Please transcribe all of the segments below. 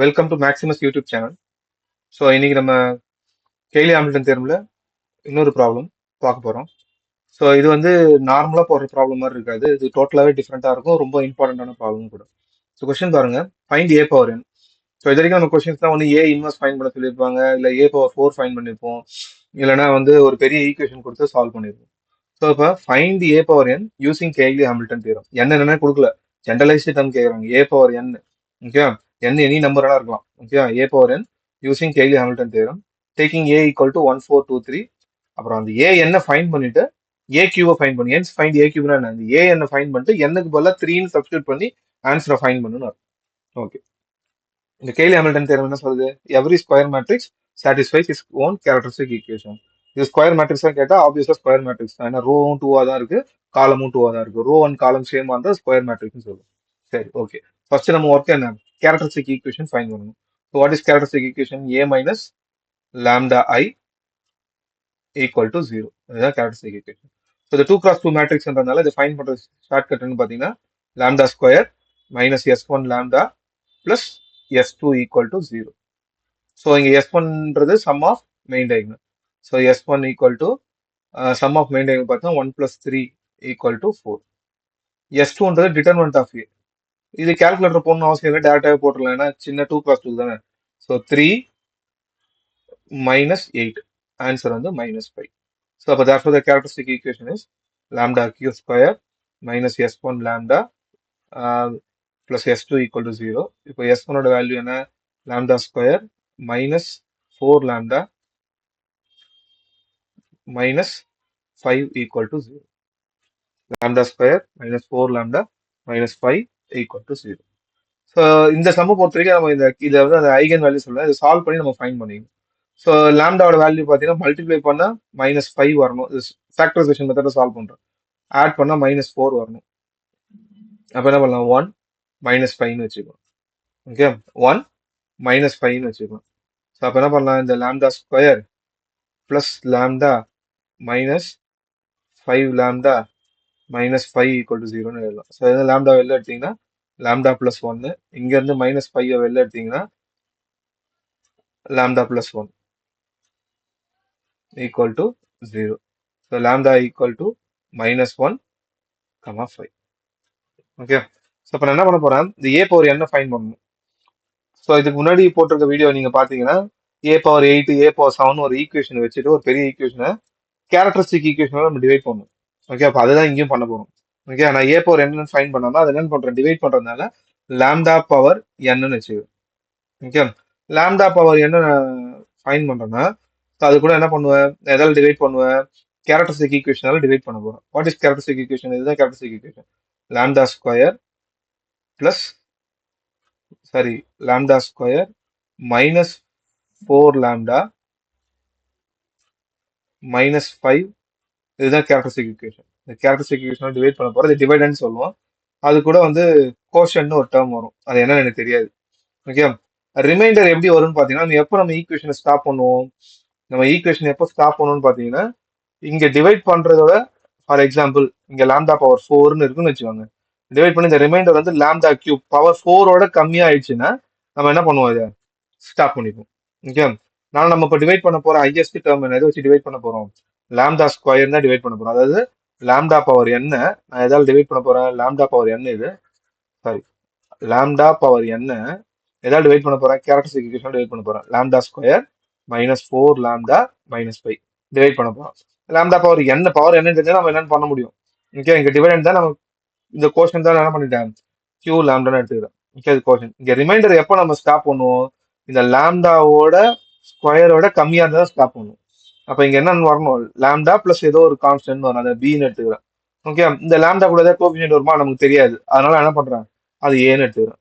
Welcome to Maximus YouTube channel. So இன்னைக்கு நம்ம Cayley Hamilton தேர்வில் இன்னொரு ப்ராப்ளம் பார்க்க போகிறோம். ஸோ இது வந்து நார்மலாக போடுற ப்ராப்ளம் மாதிரி இருக்காது. இது டோட்டலாகவே டிஃப்ரெண்ட்டாக இருக்கும். ரொம்ப இம்பார்ட்டண்ட்டான ப்ராப்ளம் கூட. ஸோ கொஸ்டின் பாருங்க, find a power n. So இது வரைக்கும் நம்ம கொஸ்டின்ஸ் தான் வந்து ஏ இன்வெர்ஸ் ஃபைன் பண்ண சொல்லியிருப்பாங்க, இல்லை ஏ பவர் 4 ஃபைன் பண்ணியிருப்போம், இல்லைனா வந்து ஒரு பெரிய ஈக்குவேஷன் கொடுத்து சால்வ் பண்ணியிருப்போம். ஸோ இப்போ find a power n using Cayley Hamilton theorem. என்னென்ன கொடுக்கல, ஜென்ரலைஸ்டு டேர்ம் கேட்குறாங்க. A power n, okay, N any நம்பராக இருக்கலாம், okay. A power n using Cayley Hamilton theorem taking A equal to 1 4 2 3. அப்புறம் அந்த ஏ என்ன ஃபைன் பண்ணிட்டு ஏ கியூவை ஃபைன் பண்ணி, என்ஸ் ஃபைண்ட் ஏ கியூப்னா என்ன, அந்த ஏ என்ன ஃபைன் பண்ணிட்டு என்னக்கு பதிலாக 3ன்னு சப்ஸ்டியூட் பண்ணி ஆன்சரை ஃபைன் பண்ணணும். ஓகே, இந்த கெய்லி ஹாமில்டன் தியரம் என்ன சொல்லுது? Every square matrix satisfies is own characteristic equation. இது ஸ்கொயர் மேட்ரிக்ஸ் தான் கேட்டால் ஆப்வியஸாக ஸ்கொயர் மேட்ரிக்ஸ் தான். ஏன்னா ரோவும் 2ஆக தான் இருக்கு, காலமும் 2ஆக தான் இருக்கு. ரோ அண்ட் காலம் சேமாக இருந்தால் ஸ்கொயர் மேட்ரிக்ஸ்னு சொல்லுவோம். சரி, ஓகே. ஃபர்ஸ்ட் நம்ம ஒர்க் என்ன, கேரக்டரிஸ்டிக் ஈக்குவேஷன் ஃபைன் பண்ணணும். So what is characteristic equation? A minus lambda I equal to 0. இதுதான் கேரக்டரிஸ்டிக் ஈக்குவேஷன். ஸோ இந்த 2x2 மேட்ரிக்ஸ்ன்றதுனால இதை ஃபைன் பண்ணுற ஷார்ட்கட்னு பார்த்தீங்கன்னா lambda square minus S1 lambda plus S2 equal to 0. So இங்கே S1ன்றது sum of main diagonal. So S1 equal to sum of main diagonal பார்த்தா 1 + 3 equal to 4. S2ன்றது டிட்டர்மினன்ட் ஆஃப் ஏ. இது கால்குலேட்டர் போடணும் அவசியம் இல்லை, டேரக்டாகவே போட்டுடலாம், ஏன்னா சின்ன 2x2 தானே. ஸோ 3 minus 8, ஆன்சர் வந்து -5. ஸோ அப்போ therefore the characteristic equation is lambda q square minus S1 lambda plus S2 equal to 0. இப்போ S1 ஓட வேல்யூ என்ன, lambda square minus 4 lambda minus 5 equal to 0. lambda square minus 4 lambda minus 5 equal to 0. So இந்த சம்ம பொறுத்த வரைக்கும் நம்ம இதை வந்து அந்த ஐகன் வேல்யூ சொல்லலாம். இதை சால்வ் பண்ணி நம்ம ஃபைன் பண்ணிக்கணும். ஸோ லாம்டாவோட வேல்யூ பார்த்தீங்கன்னா மல்டிப்ளை பண்ணால் -5 வரணும். ஃபேக்டரைசேஷன் மெத்தடை சால்வ் பண்ணுறோம். ஆட் பண்ணால் -4 வரணும். அப்போ என்ன பண்ணலாம், 1 -5ன்னு வச்சுக்கலாம். ஓகே, 1 -5ன்னு வச்சுக்கலாம். ஸோ அப்போ என்ன பண்ணலாம், இந்த lambda square plus lambda minus 5 lambda -5 equal to 0ன்னு எழுதலாம். ஸோ எதாவது லாம்டா வெளில எடுத்தீங்கன்னா லாம்டா ப்ளஸ் 1, இங்கேருந்து -5 வெளில எடுத்தீங்கன்னா lambda plus 1 equal to 0. So lambda equal to -1, 5. Okay, so இப்போ நான் என்ன பண்ண போறேன், இந்த ஏ பவர் என்ன ஃபைன் பண்ணணும். ஸோ இதுக்கு முன்னாடி போட்டிருக்க வீடியோ நீங்க பாத்தீங்கன்னா ஏ பவர் 8 ஏ பவர் 7 ஒரு ஈக்குவேஷன் வச்சுட்டு ஒரு பெரிய ஈக்குவேஷனை கேரக்டரிஸ்டிக் ஈக்குவேஷனால நம்ம டிவைட் பண்ணணும். ஓகே, அப்போ அதுதான் இங்கேயும் பண்ண போறோம். ஓகே, நான் ஏ பவர் என்னன்னு ஃபைன் பண்ணாம அதை என்ன பண்றேன், டிவைட் பண்றதுனால லாம்டா பவர் என்னன்னு வச்சுக்கிறேன். ஓகே, லாம்டா பவர் என்ன ஃபைன் பண்றேன்னா அது கூட என்ன பண்ணுவேன், எதால டிவைட் பண்ணுவேன், கேரக்டரிஸ்டிக் ஈக்குவேஷனால டிவைட் பண்ண போறோம். What is characteristic equation? இதுதான் characteristic equation. Lambda square plus lambda square minus 4 lambda minus 5. இதுதான் கேரக்டரிஸ்டிக் ஈக்குவேஷன். இந்த கேரக்டரிஸ்டிக் ஈக்குவேஷனால டிவைட் பண்ண போறோம். இது டிவைடன்னு சொல்லுவோம். அது கூட வந்து கோஷன்னு ஒரு டேர்ம் வரும், அது என்னன்னு எனக்கு தெரியாது. ஓகே, ரிமைண்டர் எப்படி வரும்னு பாத்தீங்கன்னா நம்ம ஈக்குவேஷனை ஸ்டாப் பண்ணுவோம், நம்ம ஈக்குவேஷன் எப்போ ஸ்டாப் பண்ணணும்னு பாத்தீங்கன்னா இங்க டிவைட் பண்றதோட, ஃபார் எக்ஸாம்பிள் இங்க லாம்டா பவர் 4ன்னு இருக்குன்னு வச்சுக்கோங்க, டிவைட் பண்ணி இந்த ரிமைண்டர் வந்து லாம்டா கியூப் பவர் 4ஓட கம்மியா ஆயிடுச்சுன்னா நம்ம என்ன பண்ணுவோம், இதை ஸ்டாப் பண்ணிப்போம். ஓகே, நான் நம்ம இப்போ டிவைட் பண்ண போற ஹையஸ்ட் டேர்ம் என்ன, எதை வச்சு டிவைட் பண்ண போறோம், லாம்டா ஸ்கொயர் தான் டிவைட் பண்ண போறோம். அதாவது லாம்டா பவர் என்ன நான் எதாவது டிவைட் பண்ண போறேன், லாம்டா பவர் என்ன இது, லாம்டா பவர் என்ன எதாவது டிவைட் பண்ண போறேன், கேரக்டரிஸ்டிக் ஈக்குவேஷன் டிவைட் பண்ண போறேன். லாம்டா ஸ்கொயர் -4 லாம்டா -5 டிவைட் பண்ண போறோம். லாம்டா பவர் என்ன என்னன்னு தெரிஞ்சா நம்ம என்னன்னு பண்ண முடியும். ஓகே, இங்க டிவைட் தான் நம்ம இந்த கோஷன் தான் என்ன பண்ணிட்டேன், கியூ லாம்டான்னு எடுத்துக்கிறேன். ஓகே, இது கோஷன். இங்க ரிமைண்டர் எப்போ நம்ம ஸ்டாப் பண்ணுவோம், இந்த லாம்டாவோட ஸ்கொயரோட கம்மியா இருந்தா ஸ்டாப் பண்ணுவோம். அப்ப இங்க என்னன்னு வரணும், லாம்டா பிளஸ் ஏதோ ஒரு கான்ஸ்டன்ட் வரும், அதை பின்னு எடுத்துக்கிறேன். ஓகே, இந்த லாம்டா கூட ஏதாவது கோபிஷியன்ட் வருமா நமக்கு தெரியாது, அதனால என்ன பண்றேன், அது ஏன்னு எடுத்துக்கிறேன்.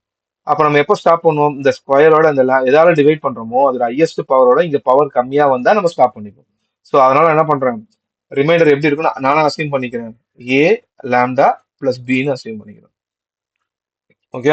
அப்ப நம்ம எப்போ ஸ்டாப் பண்ணுவோம், இந்த ஸ்கொயரோட இந்த எதாவது டிவைட் பண்றோமோ அதோட ஹையஸ்ட் பவரோட இங்க பவர் கம்மியா வந்தா நம்ம ஸ்டாப் பண்ணிப்போம். ஸோ அதனால என்ன பண்றேன், ரிமைண்டர் எப்படி இருக்குன்னு நானும் அசைன் பண்ணிக்கிறேன், ஏ லாம்டா பிளஸ் பின்னு அசைன் பண்ணிக்கிறேன். ஓகே,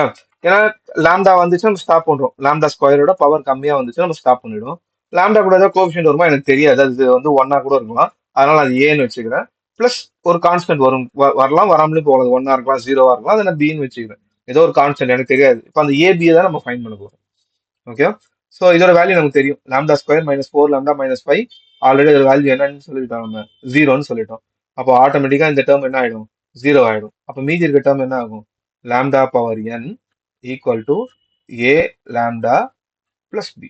ஏன்னா லாம்டா வந்துச்சு நம்ம ஸ்டாப் பண்றோம், லாம்டா ஸ்கொயரோட பவர் கம்மியா வந்துச்சு நம்ம ஸ்டாப் பண்ணிடுவோம். லாம்டா கூட ஏதாவது கோபிஷியன்ட் வருமா எனக்கு தெரியாது, அது வந்து 1 கூட இருக்கலாம், அதனால அது ஏன்னு வச்சுக்கிறேன். பிளஸ் ஒரு கான்ஸ்டன்ட் வரும், வரலாம் வராமலே போகலாம், 1 இருக்கலாம் 0 இருக்கலாம், அதை நான் பின்னு வச்சுக்கிறேன். ஏதோ ஒரு கான்ஸ்டன்ட் எனக்கு தெரியாது. இப்போ அந்த ஏபியை தான் நம்ம ஃபைன் பண்ண போறோம். ஓகே. ஸோ இதோட வேல்யூ நமக்கு தெரியும், lambda square minus 4 lambda minus 5. Already அதோட வேல்யூ என்னன்னு சொல்லிட்டோம், நம்ம 0ன்னு சொல்லிட்டோம். அப்போ ஆட்டோமேட்டிக்கா இந்த டேர்ம் என்ன ஆயிடும், 0 ஆயிடும். அப்போ மீதி இருக்க டேர்ம் என்ன ஆகும், lambda power n equal to A lambda plus B.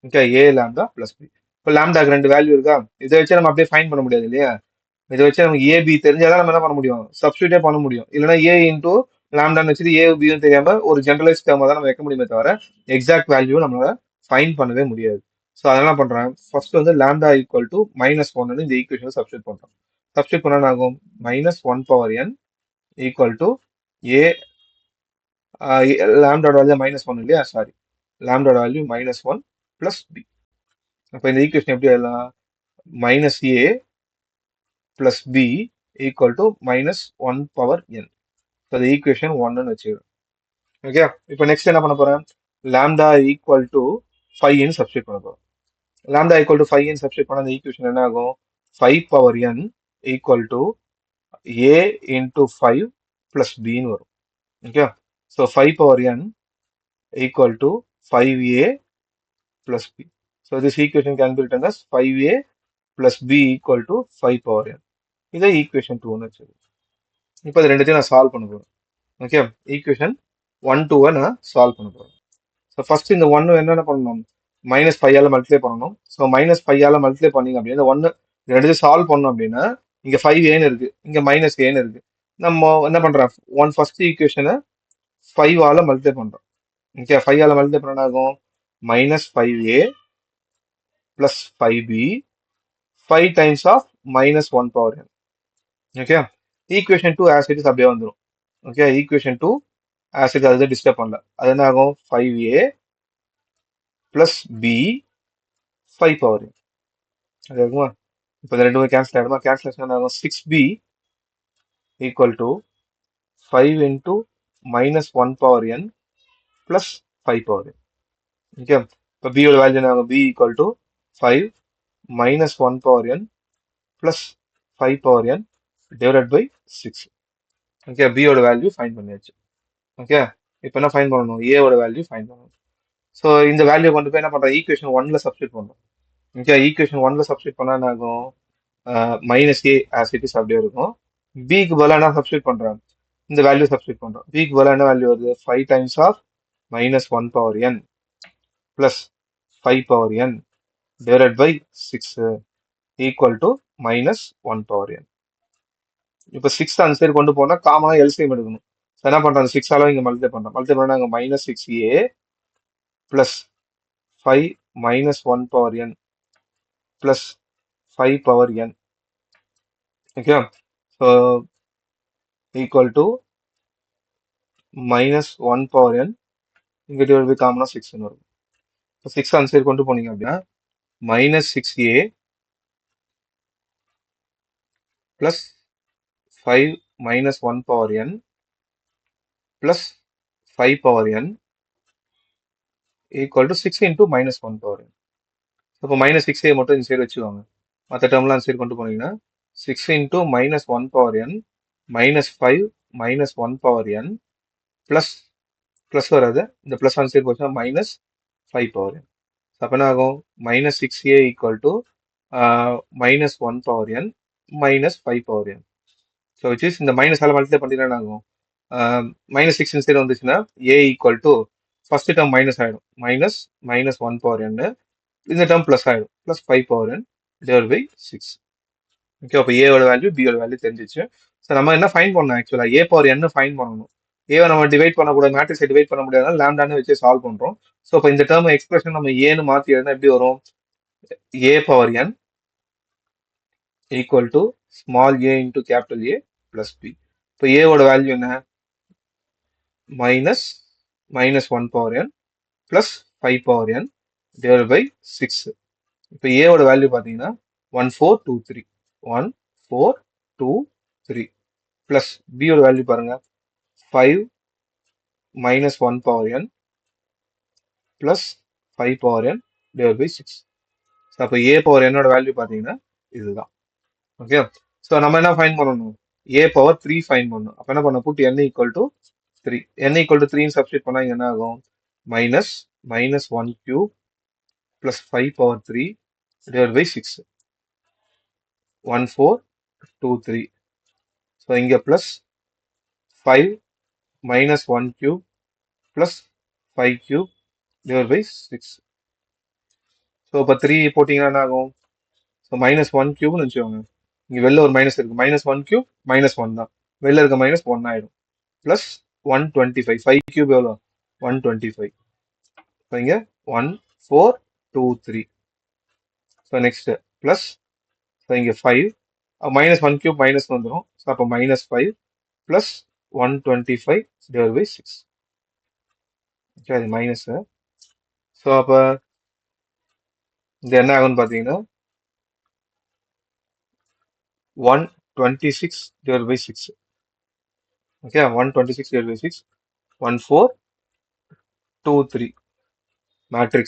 Okay, A lambda plus B. இப்போ லாம்டாக்கு ரெண்டு வேல்யூ இருக்கா, இதை வச்சு நம்ம அப்படியே ஃபைன் பண்ண முடியாது இல்லையா. இதை வச்சு நமக்கு ஏபி தெரிஞ்சாதான் நம்ம என்ன பண்ண முடியும், சப்ஸ்டியூட்டே பண்ண முடியும். இல்லைன்னா ஏ இன்டூ லாம்டான்னு வச்சுட்டு ஏ பியும் தெரியாம ஒரு ஜென்ரலைஸ் டேர்மா தான் நம்ம வைக்க முடியுமே தவிர எக்ஸாக்ட் வேல்யூ நம்மளால ஃபைன் பண்ணவே முடியாது. ஸோ அதெல்லாம் பண்றேன், ஃபர்ஸ்ட் வந்து லாம்டா ஈக்குவல் டு -1 இந்த ஈக்குவேஷன் சப்ஸ்டியூட் பண்றோம். சப்ஸ்டியூட் பண்ணா என்ன ஆகும், -1 power n equal to A, லாம்டாவோட வேல்யூ -1 இல்லையா, சாரி, லாம்டாவோட வேல்யூ -1 பிளஸ் பி. அப்போ இந்த ஈக்குவேஷன் எப்படி எழுதலாம், minus A plus B equal to -1 power n. அது ஈக்குவேஷன் 1ன்னு வச்சுக்கிறோம். ஓகே, இப்போ நெக்ஸ்ட் என்ன பண்ண போறேன், லாம்டா ஈக்குவல் டு 5ன்னு சப்ஸ்டியூட் பண்ண போறோம். லாம்டா ஈக்குவல் டு 5ன்னு சப்ஸ்டியூட் பண்ண அந்த ஈக்குவேஷன் என்ன ஆகும், 5 power n equal to A into 5 plus பின்னு வரும். Okay, so 5 power n equal to 5a plus b. So this equation can be written as 5a plus b equal to 5 power n. இதை equation 2ன்னு வச்சுக்கோங்க. இப்போ இது ரெண்டுத்தையும் நான் solve பண்ண போறேன். Okay, equation 1 2 நான் சால்வ் பண்ண போறேன். ஸோ ஃபர்ஸ்ட் இந்த ஒன்று என்னென்ன பண்ணணும், -5ஆல மல்டிப்ளை பண்ணணும். ஸோ -5ஆல மல்டிப்ளை பண்ணீங்க அப்படின்னா 1 ரெண்டு சால்வ் பண்ணோம் அப்படின்னா இங்க 5a இருக்கு, இங்க -a இருக்கு. நம்ம என்ன பண்றோம், ஃபர்ஸ்ட் ஈக்குவேஷனை 5ஆல மல்டிப்ளை பண்றோம். ஓகே, 5ஆல மல்டிப்ளை பண்ண ஆகும் -5a plus 5b, 5 times of -1 power n. Okay, equation 2 as it is அப்படியே வந்துடும். Okay, equation 2 as it is, அது டிஸ்டர்ப் பண்ணல. அது என்ன ஆகும், 5a plus b 5 power n. அது இருக்குமா, இப்போ இந்த ரெண்டுமே கேன்சல் ஆகிடுமா, கேன்சலேஷன் ஆகும், 6b equal to 5 into -1 power n plus 5 power n. Okay, இப்போ b யோட வேல்யூ என்ன ஆகும், b equal to 5 -1 power n plus 5 power n divided by 6. Okay, b யோட வேல்யூ ஃபைண்ட் பண்ணியாச்சு. ஓகே, இப்போ என்ன ஃபைண்ட் பண்ணணும், a ஓட வேல்யூ ஃபைண்ட் பண்ணணும். ஸோ இந்த வேல்யூ கொண்டு போய் என்ன பண்றோம், ஈக்குவேஷன் 1ல சப்ஸ்டியூட் பண்றோம். ஓகே, ஈக்குவேஷன் 1ல சப்ஸ்டியூட் பண்ணா என்ன ஆகும், -a as it is அப்படியே இருக்கும். bக்கு பதிலாக என்ன சப்ஸ்டியூட் பண்றோம், இந்த வேல்யூ சப்ஸ்டியூட் பண்றோம். bக்கு பதிலாக என்ன வேல்யூ வருது, 5 times of -1 power n plus 5 power n divided by 6 equal to -1 power n. இப்போ 6 அந்த சைடு கொண்டு போனா காமனா எல்சிஎம் எடுக்கணும். என்ன பண்றாங்க, 6ஆல இங்க மல்டிப்ளை பண்றோம். மல்டிப்ளை பண்ணா அங்க -6a plus 5 -1 power n plus 5 power n. Okay, so equal to -1 power n இங்க டிவைட் பை காமனா 6ன்னு வரும். இப்போ 6 அந்த சைடு கொண்டு போனீங்க அப்படின்னா -6a plus 5 -1 power n plus 5 power n equal to 6 into -1 power n. இப்போ -6a மட்டும் இந்த சைடு வச்சுக்கோங்க, மற்ற டேர்ம்லாம் அந்த சைடு கொண்டு போனீங்கன்னா 6 into -1 power n -5 -1 power n plus வராது, இந்த ப்ளஸ் அந்த சைடு போச்சுன்னா -5 பவர் n. அப்போ என்ன ஆகும், -6a equal to -1 power n -5 power n. So which is இந்த மைனஸால மல்டிப்ளை பண்ணினா என்ன ஆகும், -6 இந்த சைடு வந்துச்சுன்னா a equal to first term minus ஆகிடும், -1 பவர் n, இந்த டேர்ம் பிளஸ் ஆகிடும், plus 5 power n divide by 6. Okay, அப்போ ஏவோட வேல்யூ பியோட வேல்யூ தெரிஞ்சிச்சு. ஸோ நம்ம என்ன ஃபைன் பண்ணணும், ஆக்சுவலா a பவர் n ஃபைன் பண்ணணும். ஏவை நம்ம டிவைட் பண்ணக்கூடாது, மேட்ரிக்ஸை டிவைட் பண்ண முடியாதுனால லாம்டான்னு வச்சு சால்வ் பண்றோம். ஸோ இப்போ இந்த டேர்ம் எக்ஸ்பிரஷன் நம்ம ஏன்னு மாற்றி எழுதினா எப்படி வரும், a power n equal to small a into capital A plus b. இப்போ ஏவோட வேல்யூ என்ன, -1 power n plus 5 power n divide by 6. இப்போ ஏவோட வேல்யூ பார்த்தீங்கன்னா 1423 1423 பிளஸ் பியோட வேல்யூ பாருங்க 5 -1 power n plus 5 power n divide by 6. அப்போ ஏ பவர் என்னோட வேல்யூ பார்த்தீங்கன்னா இதுதான். ஓகே, ஸோ நம்ம என்ன ஃபைன் பண்ணணும், a பவர் 3 ஃபைன் பண்ணணும். அப்போ என்ன பண்ண, put n equal to 3, n equal to 3 substitute பண்ணா என்ன ஆகும், minus 1 cube plus 5 power 3 divided by 6. 1, 4, 2, 3. So இங்க plus 5 minus 1 cube plus 5 cube divided by 6. So இப்போ 3 போட்டிங்கன்னா என்ன ஆகும்? ஸோ மைனஸ் 1 கியூப்னு வச்சுக்கோங்க. இங்கே வெளில ஒரு மைனஸ் இருக்கு. மைனஸ் 1 கியூப் மைனஸ் 1 தான். வெளில இருக்க மைனஸ் 1 ஆயிடும். ப்ளஸ் 125. 5 கியூப் எவ்வளோ? 125. ஸோ இங்கே 1, 4, 2, 3. ஸோ நெக்ஸ்ட் ப்ளஸ் ஸோ இங்கே 5 மைனஸ் 1 கியூப் மைனஸ் வந்துடும். ஸோ அப்போ minus 5 plus 125 divide by 6. Okay, அது மைனஸ். ஸோ அப்போ இது என்ன ஆகும்னு பார்த்தீங்கன்னா 126 divided by 6. Okay, 126 divided by 6. 1, 4, 2, 3. Matrix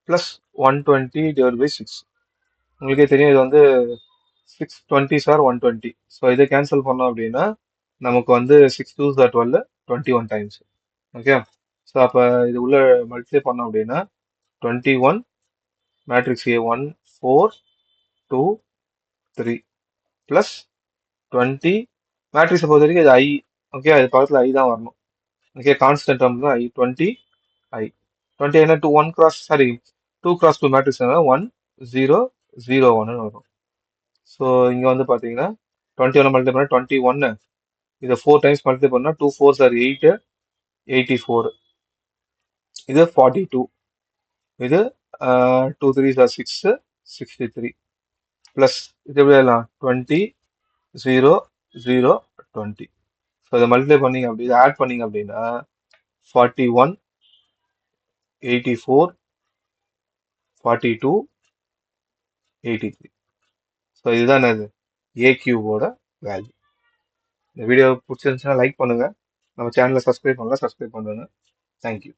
plus 120 divided by 6. உங்களுக்கே தெரியும் இது வந்து 620 ஆர் 120. ஸோ இதை கேன்சல் பண்ணோம் அப்படின்னா நமக்கு வந்து 6 2s are 12, 21 times. Okay, so அப்போ இது உள்ள மல்டிப்ளை பண்ணோம் அப்படின்னா 21 மேட்ரிக்ஸ் ஏ 1, 4, 2, 3 ப்ளஸ் 20 மேட்ரிக்ஸை பொறுத்த வரைக்கும் இது ஐ. ஓகே, அது பக்கத்தில் ஐ தான் வரணும். ஓகே, கான்ஸ்டன்ட் டேர்ம் தான் ஐ. 20 ஐ 20 என்ன 2 1 கிராஸ் சாரி 2 கிராஸ் 2 மேட்ரிக்ஸ் 1 0 0 1 வரும். ஸோ இங்கே வந்து பார்த்தீங்கன்னா 21 மல்டிப்ளை பண்ணால் 21, இதை 4 டைம்ஸ் மல்டிப்ளை பண்ணால் 2 4s are 8, 84. இது 42. இது 2 3s are 6, 63. ப்ளஸ் இது எப்படி எல்லாம் 20 0 0 20. ஸோ இதை மல்டிப்ளை பண்ணீங்க அப்படி இதை ஆட் பண்ணீங்க அப்படின்னா 41, 84, 42, 83. ஸோ இதுதான் என்னது ஏ கியூபோட வேல்யூ. இந்த வீடியோ பிடிச்சிருந்துச்சுன்னா லைக் பண்ணுங்க. நம்ம சேனலை சப்ஸ்கிரைப் பண்ணலாம், சப்ஸ்கிரைப் பண்ணுங்க. தேங்க்யூ.